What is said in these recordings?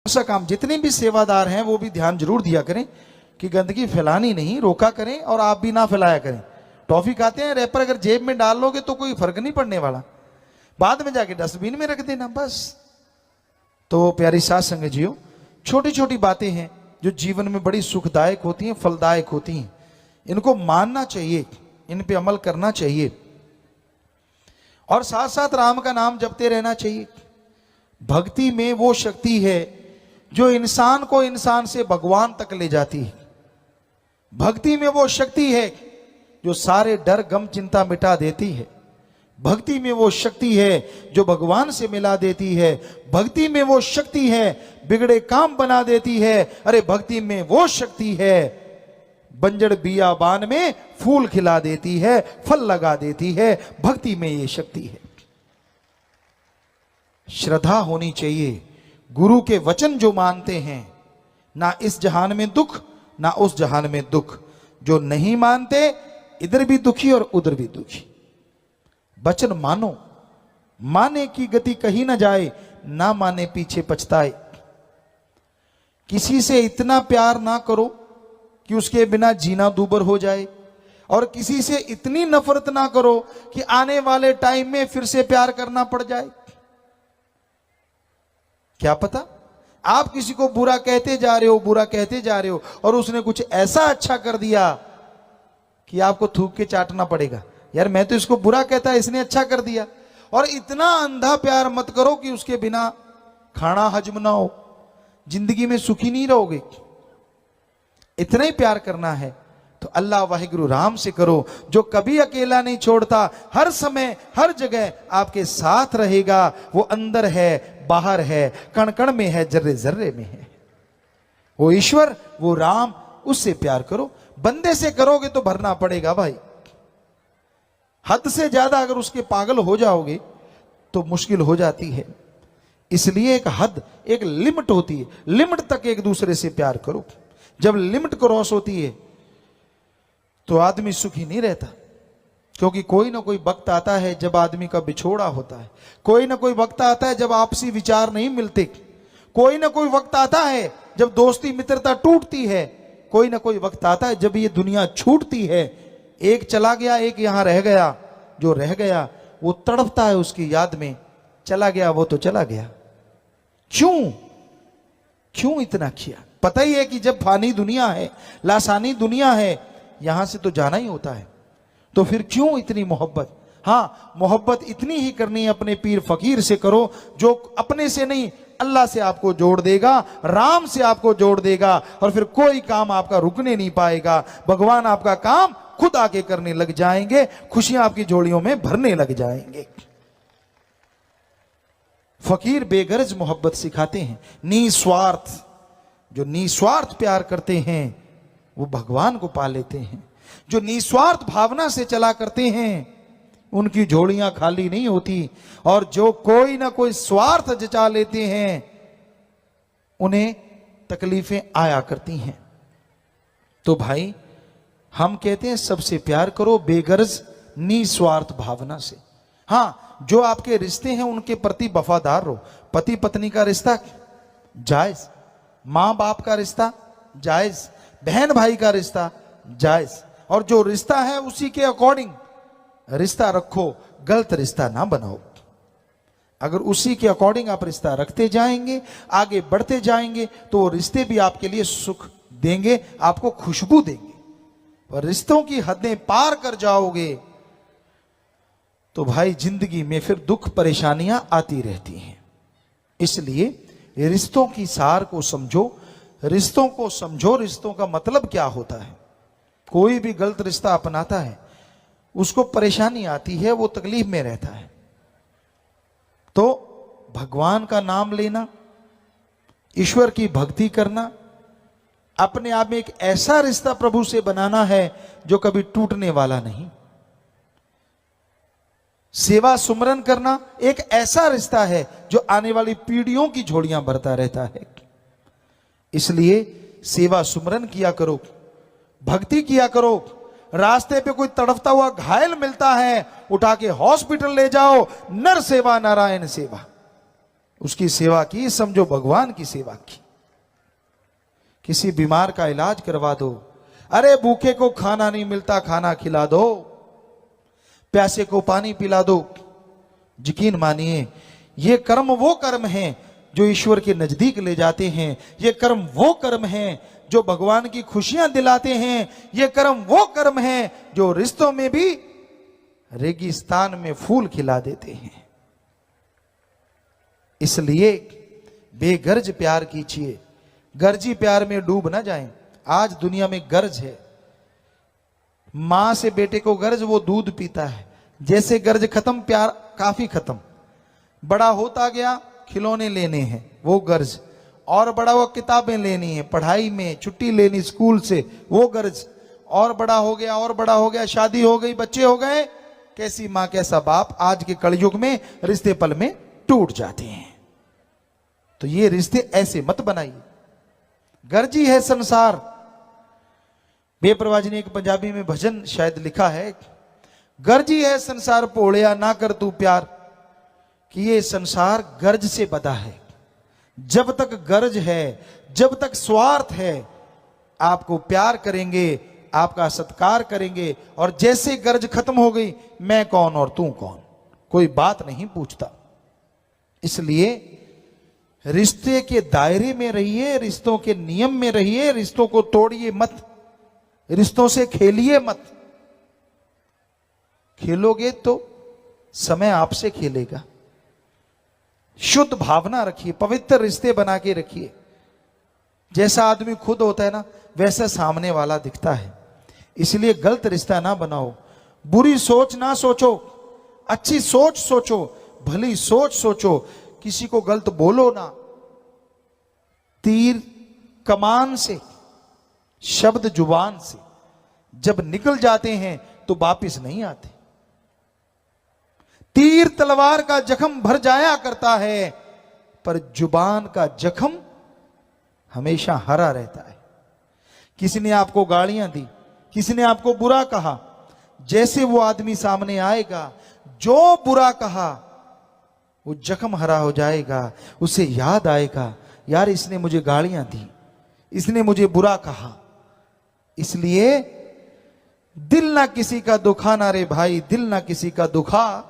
सा काम, जितने भी सेवादार हैं वो भी ध्यान जरूर दिया करें कि गंदगी फैलानी नहीं, रोका करें और आप भी ना फैलाया करें। टॉफी खाते हैं, रैपर अगर जेब में डाल लोगे तो कोई फर्क नहीं पड़ने वाला, बाद में जाके डस्टबिन में रख देना बस। तो प्यारी साथ संगत जियो, छोटी छोटी बातें हैं जो जीवन में बड़ी सुखदायक होती हैं, फलदायक होती हैं, इनको मानना चाहिए, इन पे अमल करना चाहिए और साथ साथ राम का नाम जपते रहना चाहिए। भक्ति में वो शक्ति है जो इंसान को इंसान से भगवान तक ले जाती है। भक्ति में वो शक्ति है जो सारे डर गम चिंता मिटा देती है। भक्ति में वो शक्ति है जो भगवान से मिला देती है। भक्ति में वो शक्ति है बिगड़े काम बना देती है। अरे भक्ति में वो शक्ति है बंजर बियाबान में फूल खिला देती है, फल लगा देती है। भक्ति में ये शक्ति है। श्रद्धा होनी चाहिए। गुरु के वचन जो मानते हैं, ना इस जहान में दुख ना उस जहान में दुख। जो नहीं मानते, इधर भी दुखी और उधर भी दुखी। वचन मानो, माने की गति कहीं ना जाए, ना माने पीछे पछताए। किसी से इतना प्यार ना करो कि उसके बिना जीना दूभर हो जाए, और किसी से इतनी नफरत ना करो कि आने वाले टाइम में फिर से प्यार करना पड़ जाए। क्या पता आप किसी को बुरा कहते जा रहे हो, बुरा कहते जा रहे हो, और उसने कुछ ऐसा अच्छा कर दिया कि आपको थूक के चाटना पड़ेगा, यार मैं तो इसको बुरा कहता, इसने अच्छा कर दिया। और इतना अंधा प्यार मत करो कि उसके बिना खाना हजम ना हो, जिंदगी में सुखी नहीं रहोगे। इतना ही प्यार करना है तो अल्लाह वाहिगुरु राम से करो, जो कभी अकेला नहीं छोड़ता, हर समय हर जगह आपके साथ रहेगा। वो अंदर है, बाहर है, कण कण में है, जर्रे जर्रे में है। वो ईश्वर, वो राम, उससे प्यार करो। बंदे से करोगे तो भरना पड़ेगा भाई। हद से ज्यादा अगर उसके पागल हो जाओगे तो मुश्किल हो जाती है। इसलिए एक हद, एक लिमिट होती है, लिमिट तक एक दूसरे से प्यार करो। जब लिमिट क्रॉस होती है तो आदमी सुखी नहीं रहता, क्योंकि कोई ना कोई वक्त आता है जब आदमी का बिछोड़ा होता है। कोई ना कोई वक्त आता है जब आपसी विचार नहीं मिलते। कोई ना कोई वक्त आता है जब दोस्ती मित्रता टूटती है। कोई ना कोई वक्त आता है जब ये दुनिया छूटती है। एक चला गया, एक यहां रह गया। जो रह गया वो तड़पता है उसकी याद में, चला गया वो तो चला गया। क्यों इतना किया? पता ही है कि जब फानी दुनिया है, लासानी दुनिया है, यहां से तो जाना ही होता है, तो फिर क्यों इतनी मोहब्बत? हाँ, मोहब्बत इतनी ही करनी है अपने पीर फकीर से करो, जो अपने से नहीं अल्लाह से आपको जोड़ देगा, राम से आपको जोड़ देगा, और फिर कोई काम आपका रुकने नहीं पाएगा। भगवान आपका काम खुद आके करने लग जाएंगे, खुशियां आपकी झोलियों में भरने लग जाएंगे। फकीर बेगरज मोहब्बत सिखाते हैं, निस्वार्थ। जो निस्वार्थ प्यार करते हैं वो भगवान को पा लेते हैं। जो निस्वार्थ भावना से चला करते हैं उनकी झोलियां खाली नहीं होती, और जो कोई ना कोई स्वार्थ जचा लेते हैं उन्हें तकलीफें आया करती हैं। तो भाई हम कहते हैं सबसे प्यार करो बेगरज निस्वार्थ भावना से। हाँ, जो आपके रिश्ते हैं उनके प्रति वफादार रहो। पति पत्नी का रिश्ता जायज, मां बाप का रिश्ता जायज, बहन भाई का रिश्ता जायज, और जो रिश्ता है उसी के अकॉर्डिंग रिश्ता रखो, गलत रिश्ता ना बनाओ। अगर उसी के अकॉर्डिंग आप रिश्ता रखते जाएंगे, आगे बढ़ते जाएंगे, तो वो रिश्ते भी आपके लिए सुख देंगे, आपको खुशबू देंगे। और रिश्तों की हदें पार कर जाओगे तो भाई जिंदगी में फिर दुख परेशानियां आती रहती हैं। इसलिए रिश्तों की सार को समझो, रिश्तों को समझो, रिश्तों का मतलब क्या होता है। कोई भी गलत रिश्ता अपनाता है उसको परेशानी आती है, वो तकलीफ में रहता है। तो भगवान का नाम लेना, ईश्वर की भक्ति करना, अपने आप में एक ऐसा रिश्ता प्रभु से बनाना है जो कभी टूटने वाला नहीं। सेवा सुमरन करना एक ऐसा रिश्ता है जो आने वाली पीढ़ियों की झोलियां भरता रहता है। इसलिए सेवा सुमरन किया करो, भक्ति किया करो। रास्ते पे कोई तड़पता हुआ घायल मिलता है, उठा के हॉस्पिटल ले जाओ। नर सेवा नारायण सेवा, उसकी सेवा की समझो भगवान की सेवा की। किसी बीमार का इलाज करवा दो, अरे भूखे को खाना नहीं मिलता खाना खिला दो, प्यासे को पानी पिला दो। यकीन मानिए ये कर्म वो कर्म हैं जो ईश्वर के नजदीक ले जाते हैं। ये कर्म वो कर्म हैं जो भगवान की खुशियां दिलाते हैं। ये कर्म वो कर्म हैं जो रिश्तों में भी रेगिस्तान में फूल खिला देते हैं। इसलिए बेगर्ज प्यार कीजिए, गर्जी प्यार में डूब ना जाएं। आज दुनिया में गर्ज है, मां से बेटे को गर्ज, वो दूध पीता है। जैसे गर्ज खत्म प्यार काफी खत्म। बड़ा होता गया खिलौने लेने हैं, वो गर्ज। और बड़ा वो किताबें लेनी है, पढ़ाई में छुट्टी लेनी स्कूल से, वो गर्ज। और बड़ा हो गया, और बड़ा हो गया, शादी हो गई, बच्चे हो गए, कैसी मां कैसा बाप। आज के कलयुग में रिश्ते पल में टूट जाते हैं। तो ये रिश्ते ऐसे मत बनाइए। गर्जी है संसार। बेपरवाह जी ने एक पंजाबी में भजन शायद लिखा है, गर्जी है संसार पोड़िया ना कर तू प्यार, कि ये संसार गर्ज से बधा है। जब तक गर्ज है, जब तक स्वार्थ है, आपको प्यार करेंगे, आपका सत्कार करेंगे, और जैसे गर्ज खत्म हो गई, मैं कौन और तू कौन, कोई बात नहीं पूछता। इसलिए रिश्ते के दायरे में रहिए, रिश्तों के नियम में रहिए, रिश्तों को तोड़िए मत, रिश्तों से खेलिए मत। खेलोगे तो समय आपसे खेलेगा। शुद्ध भावना रखिए, पवित्र रिश्ते बना के रखिए। जैसा आदमी खुद होता है ना, वैसा सामने वाला दिखता है। इसलिए गलत रिश्ता ना बनाओ, बुरी सोच ना सोचो, अच्छी सोच सोचो, भली सोच सोचो। किसी को गलत बोलो ना। तीर कमान से, शब्द जुबान से जब निकल जाते हैं तो वापिस नहीं आते। तीर तलवार का जख्म भर जाया करता है, पर जुबान का जख्म हमेशा हरा रहता है। किसी ने आपको गालियां दी, किसी ने आपको बुरा कहा, जैसे वो आदमी सामने आएगा, जो बुरा कहा वो जख्म हरा हो जाएगा। उसे याद आएगा, यार इसने मुझे गालियां दी, इसने मुझे बुरा कहा। इसलिए दिल ना किसी का दुखाना रे भाई, दिल ना किसी का दुखा,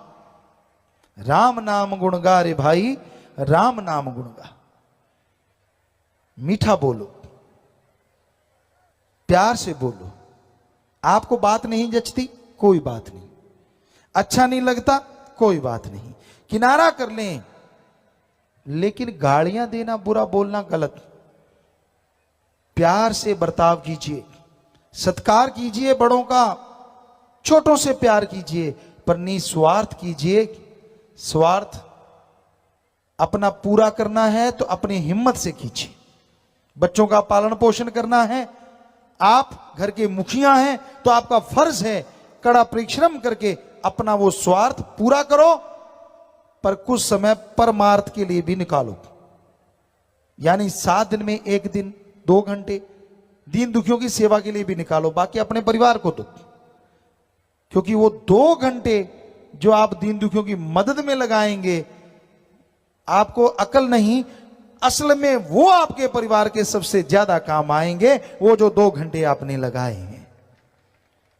राम नाम गुण गा रे भाई, राम नाम गुण गा। मीठा बोलो, प्यार से बोलो। आपको बात नहीं जचती, कोई बात नहीं, अच्छा नहीं लगता, कोई बात नहीं, किनारा कर लें। लेकिन गालियां देना, बुरा बोलना गलत। प्यार से बर्ताव कीजिए, सत्कार कीजिए बड़ों का, छोटों से प्यार कीजिए, पर निस्वार्थ कीजिए। स्वार्थ अपना पूरा करना है तो अपनी हिम्मत से कीजिए। बच्चों का पालन पोषण करना है, आप घर के मुखिया हैं तो आपका फर्ज है कड़ा परिश्रम करके अपना वो स्वार्थ पूरा करो, पर कुछ समय परमार्थ के लिए भी निकालो। यानी 7 दिन में 1 दिन 2 घंटे दीन दुखियों की सेवा के लिए भी निकालो, बाकी अपने परिवार को दो। क्योंकि वो 2 घंटे जो आप दीन दुखियों की मदद में लगाएंगे, आपको अकल नहीं, असल में वो आपके परिवार के सबसे ज्यादा काम आएंगे, वो जो 2 घंटे आपने लगाए हैं।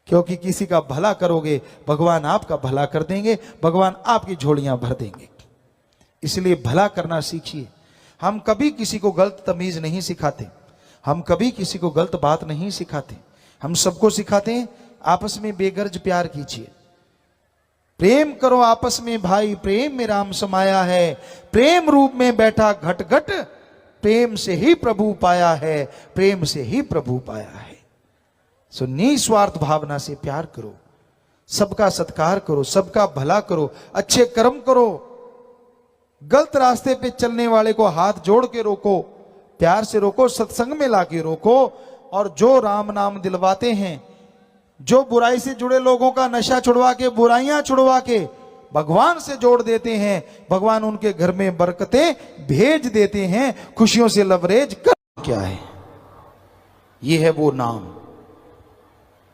क्योंकि किसी का भला करोगे, भगवान आपका भला कर देंगे, भगवान आपकी झोलियां भर देंगे। इसलिए भला करना सीखिए। हम कभी किसी को गलत तमीज नहीं सिखाते, हम कभी किसी को गलत बात नहीं सिखाते। हम सबको सिखाते हैं आपस में बेगर्ज प्यार कीजिए, प्रेम करो आपस में भाई, प्रेम में राम समाया है, प्रेम रूप में बैठा घट घट, प्रेम से ही प्रभु पाया है, प्रेम से ही प्रभु पाया है। सो निस्वार्थ भावना से प्यार करो, सबका सत्कार करो, सबका भला करो, अच्छे कर्म करो। गलत रास्ते पे चलने वाले को हाथ जोड़ के रोको, प्यार से रोको, सत्संग में लाके रोको। और जो राम नाम दिलवाते हैं, जो बुराई से जुड़े लोगों का नशा छुड़वा के, बुराइयां छुड़वा के भगवान से जोड़ देते हैं, भगवान उनके घर में बरकतें भेज देते हैं, खुशियों से लवरेज कर। क्या है ये? है वो नाम।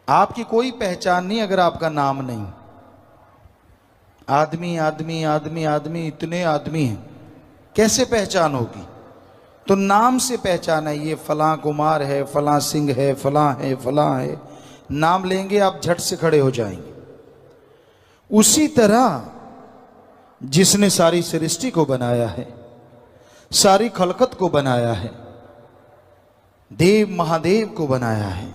आपकी कोई पहचान नहीं अगर आपका नाम नहीं। आदमी आदमी आदमी आदमी, इतने आदमी हैं, कैसे पहचान होगी? तो नाम से पहचान है, ये फलां कुमार है, फलां सिंह है, फलां है, फलां है। नाम लेंगे आप झट से खड़े हो जाएंगे। उसी तरह जिसने सारी सृष्टि को बनाया है, सारी खलकत को बनाया है, देव महादेव को बनाया है,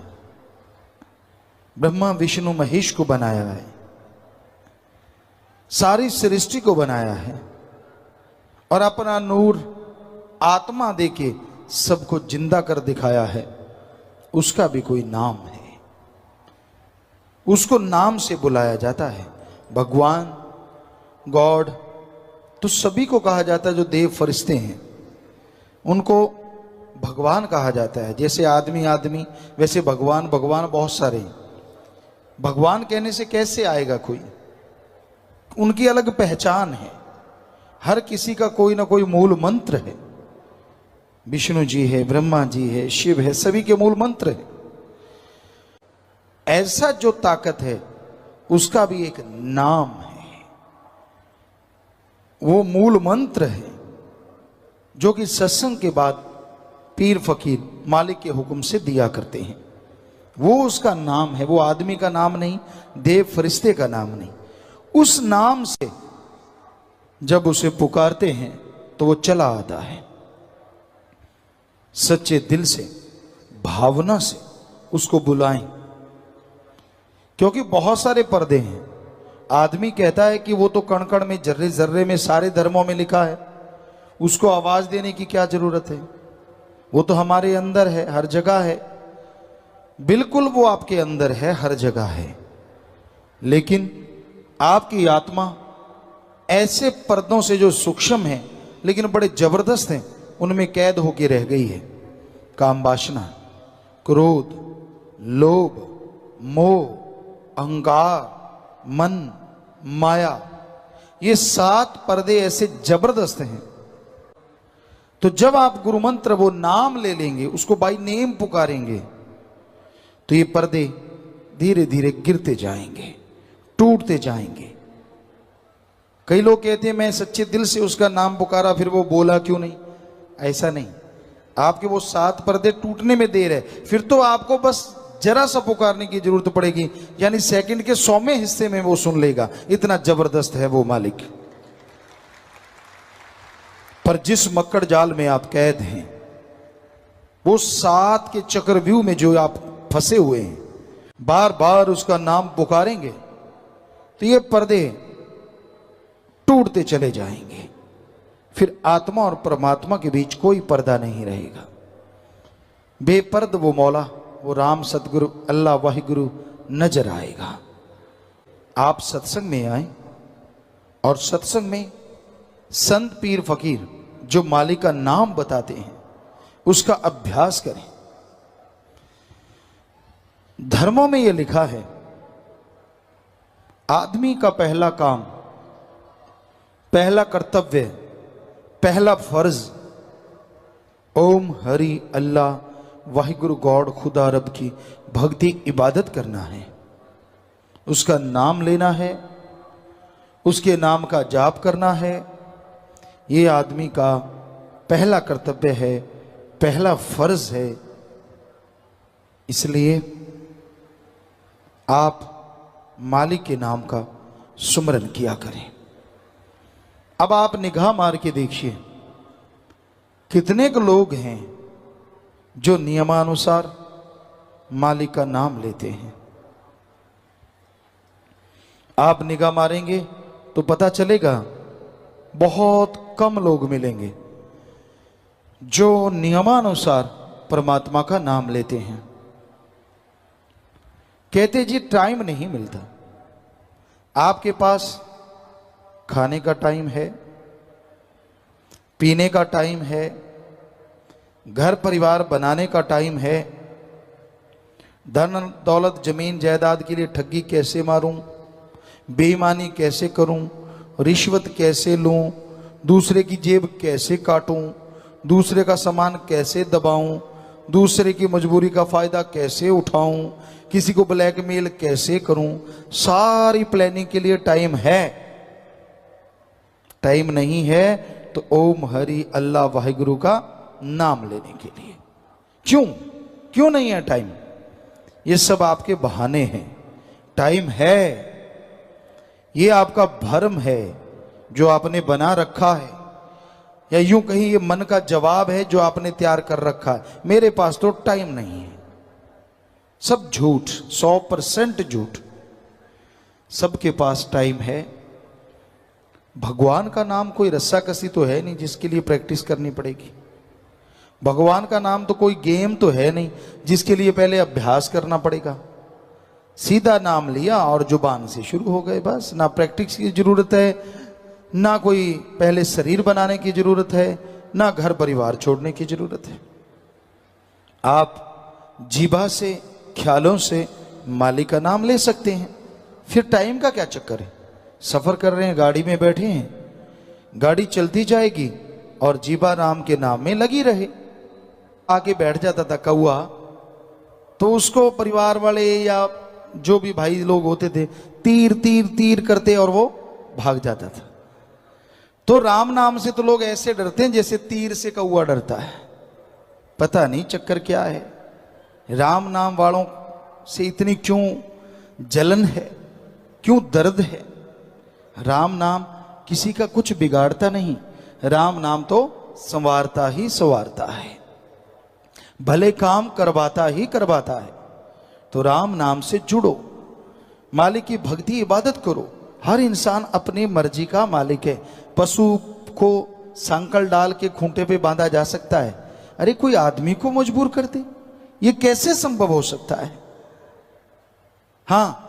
ब्रह्मा विष्णु महेश को बनाया है, सारी सृष्टि को बनाया है और अपना नूर आत्मा देके सबको जिंदा कर दिखाया है, उसका भी कोई नाम है। उसको नाम से बुलाया जाता है। भगवान, गॉड तो सभी को कहा जाता है। जो देव फरिश्ते हैं उनको भगवान कहा जाता है। जैसे आदमी आदमी, वैसे भगवान भगवान बहुत सारे हैं। भगवान कहने से कैसे आएगा कोई? उनकी अलग पहचान है। हर किसी का कोई ना कोई मूल मंत्र है। विष्णु जी है, ब्रह्मा जी है, शिव है, सभी के मूल मंत्र है। ऐसा जो ताकत है उसका भी एक नाम है। वो मूल मंत्र है जो कि सत्संग के बाद पीर फकीर मालिक के हुक्म से दिया करते हैं। वो उसका नाम है। वो आदमी का नाम नहीं, देव फरिश्ते का नाम नहीं। उस नाम से जब उसे पुकारते हैं तो वो चला आता है। सच्चे दिल से, भावना से उसको बुलाएं। क्योंकि बहुत सारे पर्दे हैं। आदमी कहता है कि वो तो कण कण में, जर्रे जर्रे में, सारे धर्मों में लिखा है, उसको आवाज देने की क्या जरूरत है? वो तो हमारे अंदर है, हर जगह है। बिल्कुल वो आपके अंदर है, हर जगह है। लेकिन आपकी आत्मा ऐसे पर्दों से जो सूक्ष्म है लेकिन बड़े जबरदस्त हैं, उनमें कैद होकर रह गई है। काम वासना, क्रोध, लोभ, मोह, अहंकार, मन, माया, ये 7 पर्दे ऐसे जबरदस्त हैं। तो जब आप गुरु मंत्र, वो नाम ले लेंगे, उसको बाय नेम पुकारेंगे, तो ये पर्दे धीरे धीरे गिरते जाएंगे, टूटते जाएंगे। कई लोग कहते हैं मैं सच्चे दिल से उसका नाम पुकारा, फिर वो बोला क्यों नहीं? ऐसा नहीं। आपके वो 7 पर्दे टूटने में देर है, फिर तो आपको बस जरा सा पुकारने की जरूरत पड़ेगी, यानी सेकंड के 100वें हिस्से में वो सुन लेगा। इतना जबरदस्त है वो मालिक। पर जिस मक्कड़ जाल में आप कैद हैं, वो 7 के चक्रव्यूह में जो आप फंसे हुए हैं, बार बार उसका नाम पुकारेंगे तो ये पर्दे टूटते चले जाएंगे। फिर आत्मा और परमात्मा के बीच कोई पर्दा नहीं रहेगा। बेपर्द वो मौला, वो राम, सतगुरु, अल्लाह, वाहिगुरु नजर आएगा। आप सत्संग में आए और सत्संग में संत पीर फकीर जो मालिक का नाम बताते हैं उसका अभ्यास करें। धर्मों में यह लिखा है, आदमी का पहला काम, पहला कर्तव्य, पहला फर्ज ओम हरि अल्लाह वाहिगुरु गॉड खुदा रब की भक्ति इबादत करना है। उसका नाम लेना है, उसके नाम का जाप करना है। ये आदमी का पहला कर्तव्य है, पहला फर्ज है। इसलिए आप मालिक के नाम का सुमरन किया करें। अब आप निगाह मार के देखिए, कितने के लोग हैं जो नियमानुसार मालिक का नाम लेते हैं। आप निगाह मारेंगे तो पता चलेगा बहुत कम लोग मिलेंगे जो नियमानुसार परमात्मा का नाम लेते हैं। कहते जी टाइम नहीं मिलता। आपके पास खाने का टाइम है, पीने का टाइम है, घर परिवार बनाने का टाइम है, धन दौलत जमीन जायदाद के लिए ठगी कैसे मारूं, बेईमानी कैसे करूं, रिश्वत कैसे लूं, दूसरे की जेब कैसे काटूं, दूसरे का सामान कैसे दबाऊं, दूसरे की मजबूरी का फायदा कैसे उठाऊं, किसी को ब्लैकमेल कैसे करूं। सारी प्लानिंग के लिए टाइम है। टाइम नहीं है, तो ओम हरि अल्लाह वाहिगुरु का नाम लेने के लिए। क्यों क्यों नहीं है टाइम? ये सब आपके बहाने हैं। टाइम है, ये आपका भ्रम है जो आपने बना रखा है, या यूं कहीं ये मन का जवाब है जो आपने तैयार कर रखा है। मेरे पास तो टाइम नहीं है। सब झूठ, 100% झूठ। सबके पास टाइम है। भगवान का नाम कोई रस्साकसी तो है नहीं जिसके लिए प्रैक्टिस करनी पड़ेगी। भगवान का नाम तो कोई गेम तो है नहीं जिसके लिए पहले अभ्यास करना पड़ेगा। सीधा नाम लिया और जुबान से शुरू हो गए, बस। ना प्रैक्टिस की जरूरत है, ना कोई पहले शरीर बनाने की जरूरत है, ना घर परिवार छोड़ने की जरूरत है। आप जीभा से, ख्यालों से मालिक का नाम ले सकते हैं। फिर टाइम का क्या चक्कर है? सफर कर रहे हैं, गाड़ी में बैठे हैं, गाड़ी चलती जाएगी और जीभा राम के नाम में लगी रहे। आके बैठ जाता था कौआ, तो उसको परिवार वाले या जो भी भाई लोग होते थे तीर तीर तीर करते और वो भाग जाता था। तो राम नाम से तो लोग ऐसे डरते हैं जैसे तीर से कौआ डरता है। पता नहीं चक्कर क्या है। राम नाम वालों से इतनी क्यों जलन है, क्यों दर्द है? राम नाम किसी का कुछ बिगाड़ता नहीं। राम नाम तो संवारता ही संवारता है, भले काम करवाता ही करवाता है। तो राम नाम से जुड़ो, मालिक की भक्ति इबादत करो। हर इंसान अपनी मर्जी का मालिक है। पशु को सांकल डाल के खूंटे पे बांधा जा सकता है, अरे कोई आदमी को मजबूर कर दे, ये कैसे संभव हो सकता है? हाँ,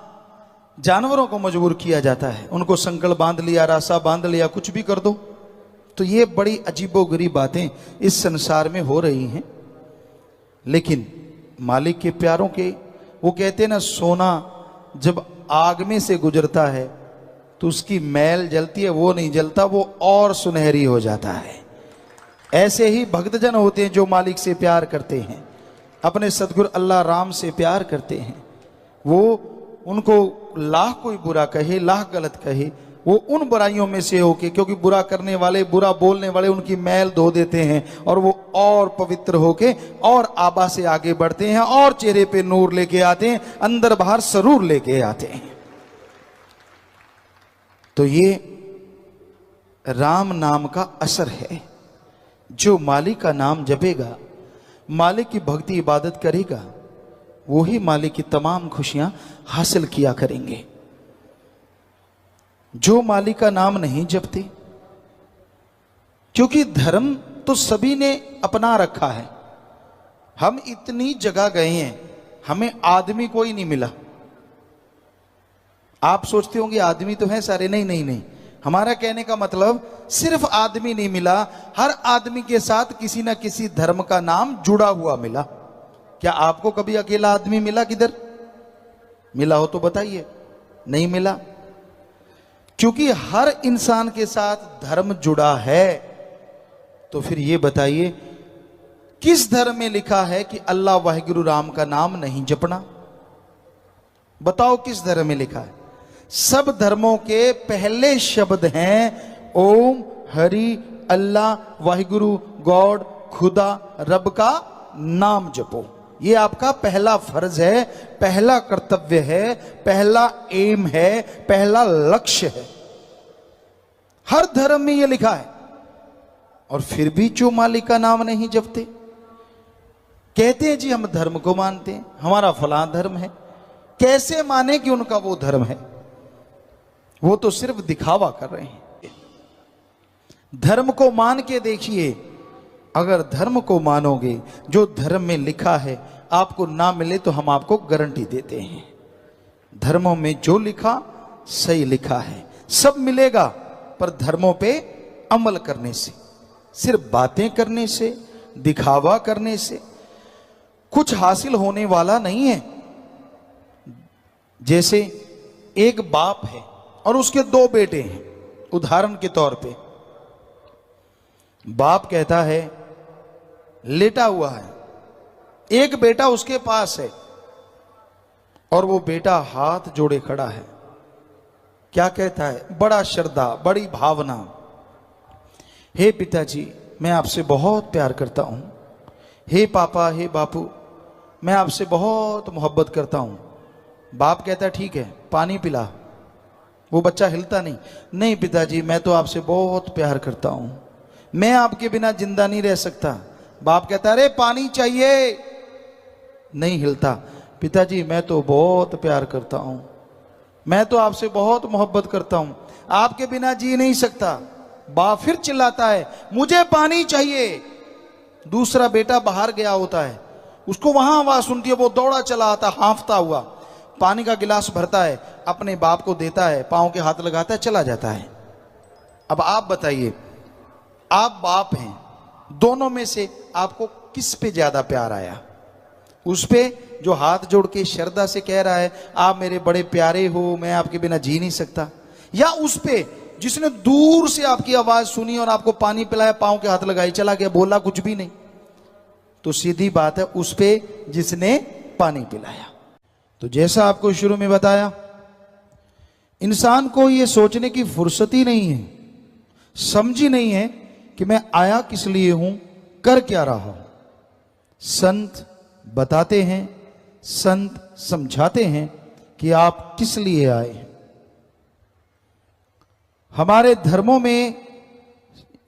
जानवरों को मजबूर किया जाता है, उनको संकल बांध लिया, रासा बांध लिया, कुछ भी कर दो। तो ये बड़ी अजीबोगरीब बातें इस संसार में हो रही हैं। लेकिन मालिक के प्यारों के, वो कहते हैं ना, सोना जब आग में से गुजरता है तो उसकी मैल जलती है, वो नहीं जलता, वो और सुनहरी हो जाता है। ऐसे ही भक्तजन होते हैं जो मालिक से प्यार करते हैं, अपने सदगुरु अल्लाह राम से प्यार करते हैं। वो उनको लाख कोई बुरा कहे, लाख गलत कहे, वो उन बुराइयों में से होके, क्योंकि बुरा करने वाले, बुरा बोलने वाले उनकी मैल धो देते हैं और वो और पवित्र होके और आबा से आगे बढ़ते हैं और चेहरे पे नूर लेके आते हैं, अंदर बाहर सरूर लेके आते हैं। तो ये राम नाम का असर है। जो मालिक का नाम जपेगा, मालिक की भक्ति इबादत करेगा, वो ही मालिक की तमाम खुशियां हासिल किया करेंगे। जो मालिक का नाम नहीं जपते, क्योंकि धर्म तो सभी ने अपना रखा है। हम इतनी जगह गए हैं, हमें आदमी कोई नहीं मिला। आप सोचते होंगे आदमी तो हैं सारे, नहीं नहीं नहीं। हमारा कहने का मतलब सिर्फ आदमी नहीं मिला, हर आदमी के साथ किसी ना किसी धर्म का नाम जुड़ा हुआ मिला। क्या आपको कभी अकेला आदमी मिला? किधर मिला हो तो बताइए। नहीं मिला, क्योंकि हर इंसान के साथ धर्म जुड़ा है। तो फिर ये बताइए, किस धर्म में लिखा है कि अल्लाह वाहिगुरु राम का नाम नहीं जपना? बताओ किस धर्म में लिखा है? सब धर्मों के पहले शब्द हैं ओम हरि अल्लाह वाहिगुरु गॉड, खुदा रब का नाम जपो। ये आपका पहला फर्ज है, पहला कर्तव्य है, पहला एम है, पहला लक्ष्य है। हर धर्म में ये लिखा है। और फिर भी जो मालिक का नाम नहीं जपते, कहते हैं जी हम धर्म को मानते हैं, हमारा फलां धर्म है। कैसे माने कि उनका वो धर्म है? वो तो सिर्फ दिखावा कर रहे हैं। धर्म को मान के देखिए, अगर धर्म को मानोगे, जो धर्म में लिखा है आपको ना मिले तो हम आपको गारंटी देते हैं, धर्मों में जो लिखा सही लिखा है। सब मिलेगा, पर धर्मों पे अमल करने से, सिर्फ बातें करने से, दिखावा करने से कुछ हासिल होने वाला नहीं है। जैसे एक बाप है और उसके दो बेटे हैं। उदाहरण के तौर पे बाप कहता है, लेटा हुआ है, एक बेटा उसके पास है और वो बेटा हाथ जोड़े खड़ा है। क्या कहता है? बड़ा श्रद्धा, बड़ी भावना, हे पिताजी, मैं आपसे बहुत प्यार करता हूं। हे पापा, हे बापू, मैं आपसे बहुत मोहब्बत करता हूं। बाप कहता है ठीक है, पानी पिला। वो बच्चा हिलता नहीं, नहीं पिताजी, मैं तो आपसे बहुत प्यार करता हूं, मैं आपके बिना जिंदा नहीं रह सकता। बाप कहता अरे पानी चाहिए, नहीं हिलता। पिताजी, मैं तो बहुत प्यार करता हूं, मैं तो आपसे बहुत मोहब्बत करता हूं, आपके बिना जी नहीं सकता। बाप फिर चिल्लाता है मुझे पानी चाहिए। दूसरा बेटा बाहर गया होता है, उसको वहां आवाज सुनती है, वो दौड़ा चला आता हांफता हुआ, पानी का गिलास भरता है, अपने बाप को देता है, पांव के हाथ लगाता है, चला जाता है। अब आप बताइए, आप बाप हैं, दोनों में से आपको किस पे ज्यादा प्यार आया? उस पे जो हाथ जोड़ के श्रद्धा से कह रहा है आप मेरे बड़े प्यारे हो, मैं आपके बिना जी नहीं सकता, या उस पे जिसने दूर से आपकी आवाज सुनी और आपको पानी पिलाया, पांव के हाथ लगाए, चला गया, बोला कुछ भी नहीं? तो सीधी बात है उस पे जिसने पानी पिलाया। तो जैसा आपको शुरू में बताया, इंसान को यह सोचने की फुर्सत ही नहीं है, समझ ही नहीं है कि मैं आया किस लिए हूं, कर क्या रहा हूं। संत बताते हैं, संत समझाते हैं कि आप किस लिए आए हैं। हमारे धर्मों में,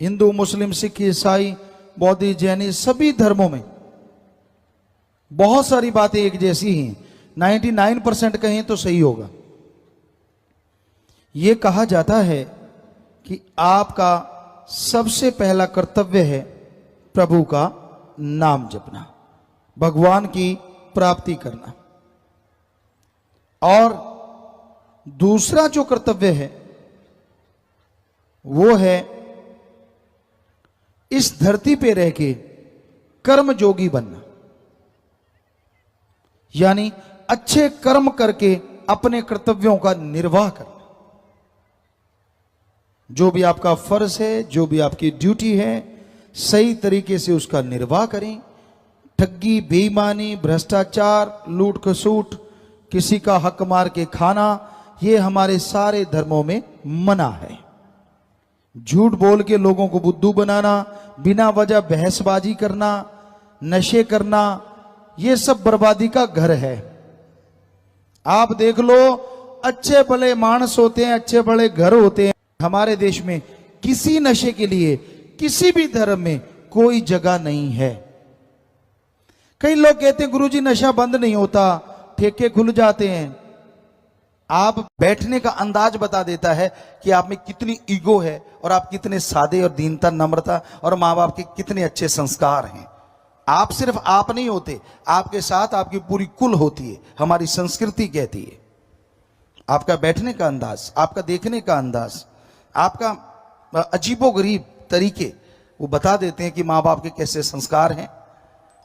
हिंदू, मुस्लिम, सिख, ईसाई, बौद्ध, जैनी, सभी धर्मों में बहुत सारी बातें एक जैसी ही हैं। 99% कहें तो सही होगा। यह कहा जाता है कि आपका सबसे पहला कर्तव्य है प्रभु का नाम जपना, भगवान की प्राप्ति करना, और दूसरा जो कर्तव्य है वो है इस धरती पे रह के कर्म जोगी बनना, यानी अच्छे कर्म करके अपने कर्तव्यों का निर्वाह करना। जो भी आपका फर्ज है, जो भी आपकी ड्यूटी है, सही तरीके से उसका निर्वाह करें। ठगी, बेईमानी, भ्रष्टाचार, लूट खसूट, किसी का हक मार के खाना, ये हमारे सारे धर्मों में मना है। झूठ बोल के लोगों को बुद्धू बनाना, बिना वजह बहसबाजी करना, नशे करना, ये सब बर्बादी का घर है। आप देख लो, अच्छे भले मानस होते हैं, अच्छे भले घर होते हैं, हमारे देश में किसी नशे के लिए किसी भी धर्म में कोई जगह नहीं है। कई लोग कहते हैं गुरुजी नशा बंद नहीं होता, ठेके खुल जाते हैं। आप बैठने का अंदाज बता देता है कि आप में कितनी ईगो है और आप कितने सादे और दीनता, नम्रता और माँ बाप के कितने अच्छे संस्कार हैं। आप सिर्फ आप नहीं होते, आपके साथ आपकी पूरी कुल होती है, हमारी संस्कृति कहती है। आपका बैठने का अंदाज, आपका देखने का अंदाज, आपका अजीबोगरीब तरीके वो बता देते हैं कि माँ बाप के कैसे संस्कार हैं,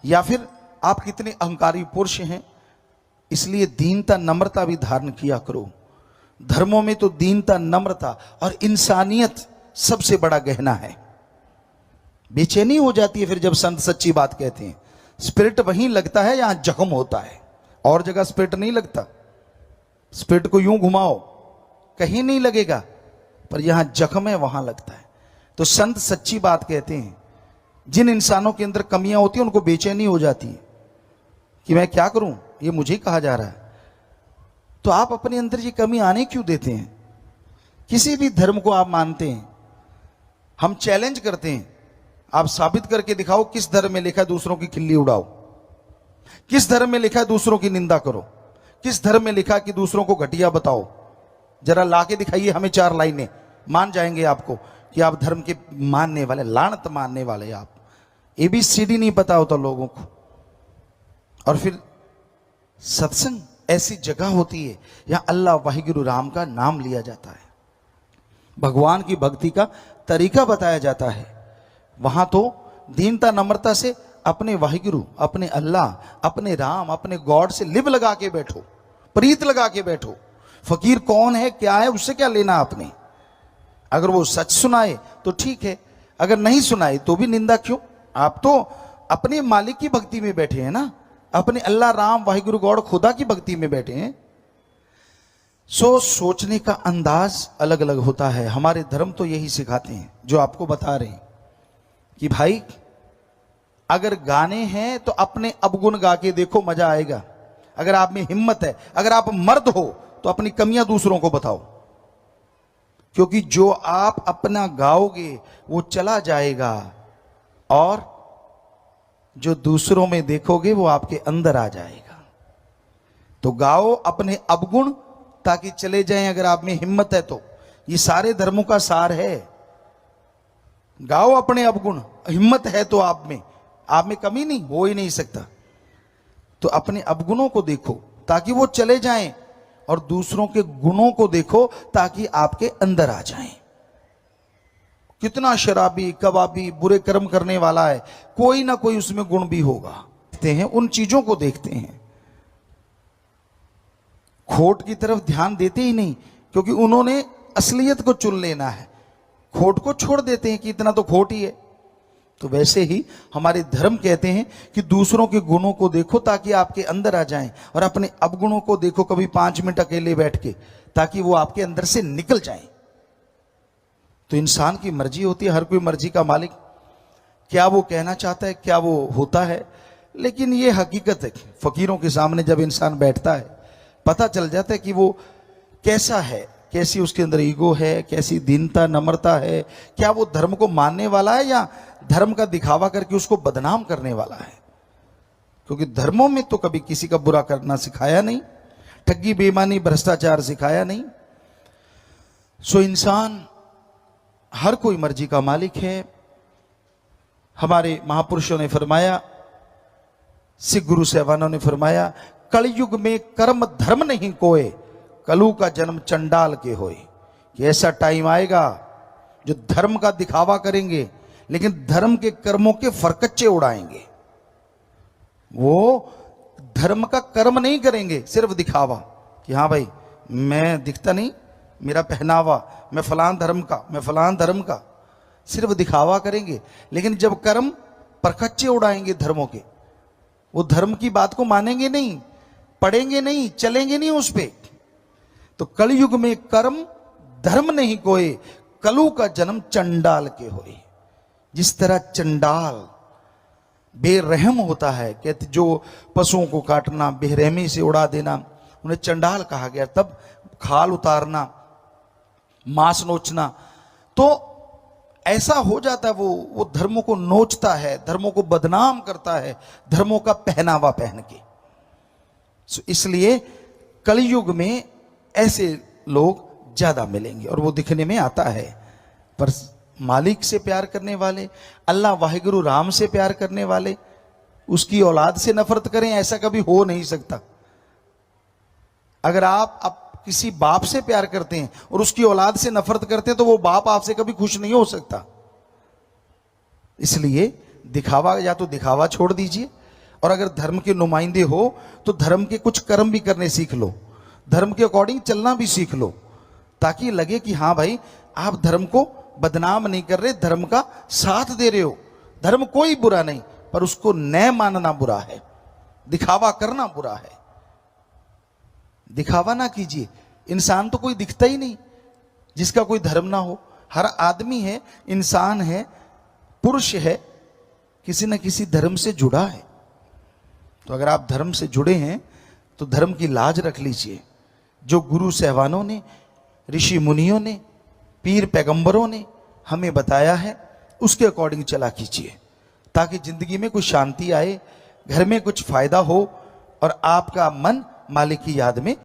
या फिर आप कितने अहंकारी पुरुष हैं। इसलिए दीनता, नम्रता भी धारण किया करो। धर्मों में तो दीनता, नम्रता और इंसानियत सबसे बड़ा गहना है। बेचैनी हो जाती है फिर जब संत सच्ची बात कहते हैं। स्पिरिट वहीं लगता है जहां जख्म होता है, और जगह स्पिरिट नहीं लगता। स्पिरिट को यूं घुमाओ कहीं नहीं लगेगा, पर यहां जख्म है वहां लगता है। तो संत सच्ची बात कहते हैं। जिन इंसानों के अंदर कमियां होती हैं उनको बेचैनी हो जाती है कि मैं क्या करूं, ये मुझे कहा जा रहा है। तो आप अपने अंदर ये कमी आने क्यों देते हैं? किसी भी धर्म को आप मानते हैं, हम चैलेंज करते हैं, आप साबित करके दिखाओ किस धर्म में लिखा है दूसरों की खिल्ली उड़ाओ, किस धर्म में लिखा है दूसरों की निंदा करो, किस धर्म में लिखा कि दूसरों को घटिया बताओ। जरा लाके दिखाइए हमें 4 लाइनें, मान जाएंगे आपको कि आप धर्म के मानने वाले, लानत मानने वाले। आप ABCD नहीं पता होता लोगों को। और फिर सत्संग ऐसी जगह होती है यहां अल्लाह वाहिगुरु राम का नाम लिया जाता है, भगवान की भक्ति का तरीका बताया जाता है। वहां तो दीनता, नम्रता से अपने वाहिगुरु, अपने अल्लाह, अपने राम, अपने गॉड से लिब लगा के बैठो, प्रीत लगा के बैठो। फकीर कौन है, क्या है, उससे क्या लेना आपने। अगर वो सच सुनाए तो ठीक है, अगर नहीं सुनाए तो भी निंदा क्यों। आप तो अपने मालिक की भक्ति में बैठे हैं ना, अपने अल्लाह, राम, वाहिगुरु, गॉड, खुदा की भक्ति में बैठे हैं। सोचने का अंदाज अलग अलग होता है। हमारे धर्म तो यही सिखाते हैं जो आपको बता रहे हैं। कि भाई अगर गाने हैं तो अपने अवगुण गा के देखो, मजा आएगा। अगर आप में हिम्मत है, अगर आप मर्द हो तो अपनी कमियां दूसरों को बताओ, क्योंकि जो आप अपना गाओगे वो चला जाएगा और जो दूसरों में देखोगे वो आपके अंदर आ जाएगा। तो गाओ अपने अवगुण ताकि चले जाएं, अगर आप में हिम्मत है तो। ये सारे धर्मों का सार है। गाओ अपने अवगुण, हिम्मत है तो आप में कमी नहीं हो ही नहीं सकता। तो अपने अवगुणों को देखो ताकि वो चले जाएं, और दूसरों के गुणों को देखो ताकि आपके अंदर आ जाएं। कितना शराबी, कबाबी, बुरे कर्म करने वाला है, कोई ना कोई उसमें गुण भी होगा। देखते हैं, उन चीजों को देखते हैं, खोट की तरफ ध्यान देते ही नहीं, क्योंकि उन्होंने असलियत को चुन लेना है, खोट को छोड़ देते हैं कि इतना तो खोट ही है। तो वैसे ही हमारे धर्म कहते हैं कि दूसरों के गुणों को देखो ताकि आपके अंदर आ जाएं, और अपने अवगुणों को देखो कभी 5 मिनट अकेले बैठ के, ताकि वो आपके अंदर से निकल जाएं। तो इंसान की मर्जी होती है, हर कोई मर्जी का मालिक, क्या वो कहना चाहता है क्या वो होता है। लेकिन ये हकीकत है, फकीरों के सामने जब इंसान बैठता है पता चल जाता है कि वो कैसा है, कैसी उसके अंदर ईगो है, कैसी दीनता, नम्रता है, क्या वो धर्म को मानने वाला है या धर्म का दिखावा करके उसको बदनाम करने वाला है। क्योंकि धर्मों में तो कभी किसी का बुरा करना सिखाया नहीं, ठगी, बेईमानी, भ्रष्टाचार सिखाया नहीं। सो इंसान हर कोई मर्जी का मालिक है। हमारे महापुरुषों ने फरमाया, सिख गुरु साहिबानों ने फरमाया, कलयुग में कर्म धर्म नहीं कोय, कलु का जन्म चंडाल के होए। कि ऐसा टाइम आएगा जो धर्म का दिखावा करेंगे लेकिन धर्म के कर्मों के फरकच्चे उड़ाएंगे। वो धर्म का कर्म नहीं करेंगे, सिर्फ दिखावा कि हाँ भाई मैं दिखता नहीं, मेरा पहनावा, मैं फलान धर्म का, मैं फलान धर्म का, सिर्फ दिखावा करेंगे। लेकिन जब कर्म परखच्चे उड़ाएंगे धर्मों के, वो धर्म की बात को मानेंगे नहीं, पढ़ेंगे नहीं, चलेंगे नहीं उस पे। तो कलयुग में कर्म धर्म नहीं कोई, कलु का जन्म चंडाल के होए। जिस तरह चंडाल बेरहम होता है, कहते जो पशुओं को काटना, बेरहमी से उड़ा देना, उन्हें चंडाल कहा गया। तब खाल उतारना, मांस नोचना, तो ऐसा हो जाता है वो धर्मों को नोचता है, धर्मों को बदनाम करता है, धर्मों का पहनावा पहन के। इसलिए कलयुग में ऐसे लोग ज्यादा मिलेंगे और वो दिखने में आता है। पर मालिक से प्यार करने वाले, अल्लाह वाहिगुरु राम से प्यार करने वाले, उसकी औलाद से नफरत करें, ऐसा कभी हो नहीं सकता। अगर आप किसी बाप से प्यार करते हैं और उसकी औलाद से नफरत करते हैं तो वो बाप आपसे कभी खुश नहीं हो सकता। इसलिए दिखावा, या तो दिखावा छोड़ दीजिए, और अगर धर्म के नुमाइंदे हो तो धर्म के कुछ कर्म भी करने सीख लो, धर्म के अकॉर्डिंग चलना भी सीख लो, ताकि लगे कि हाँ भाई आप धर्म को बदनाम नहीं कर रहे, धर्म का साथ दे रहे हो। धर्म कोई बुरा नहीं, पर उसको न मानना बुरा है, दिखावा करना बुरा है। दिखावा ना कीजिए। इंसान तो कोई दिखता ही नहीं जिसका कोई धर्म ना हो। हर आदमी है, इंसान है, पुरुष है, किसी न किसी धर्म से जुड़ा है। तो अगर आप धर्म से जुड़े हैं तो धर्म की लाज रख लीजिए। जो गुरु साहिबानों ने, ऋषि मुनियों ने, पीर पैगंबरों ने हमें बताया है उसके अकॉर्डिंग चला कीजिए, ताकि जिंदगी में कुछ शांति आए, घर में कुछ फायदा हो और आपका मन मालिक की याद में